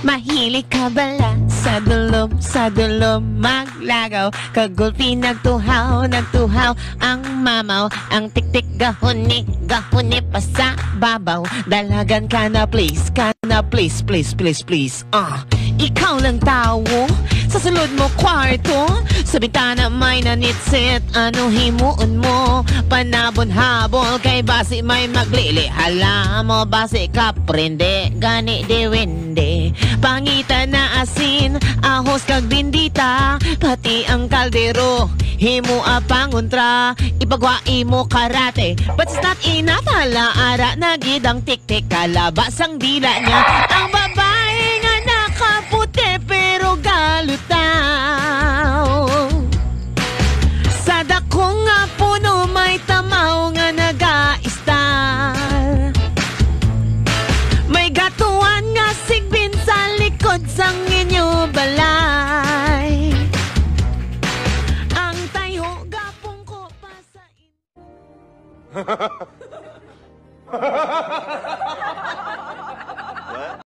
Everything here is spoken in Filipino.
Mahilig ka bala sa dulo maglagaw. Kagulpi nagtuhaw ang mamaw. Ang tiktik gahuni pa sa babaw. Dalagan ka na please, please. Ikaw lang tao sa sulod mo kwarto. Sa bintana may nanitsit, ano himuon mo? Panabon habol kay basi may maglili. Hala mo basi ka prende, gani de wende. Pangitan na asin, ahos kag bindita. Pati ang kaldero, himu panguntra. Ipagwai mo karate, but it's not enough. Hala ara nagidang tik-tik, kalabas ang dila niya. Ang babae nga nakaputi pero galutaw. Sa dakong nga puno may tamaw nga nagaistal. May gatuan nga sigbin sa likod sang inyo balay. Ang tayo gapong ko pa sa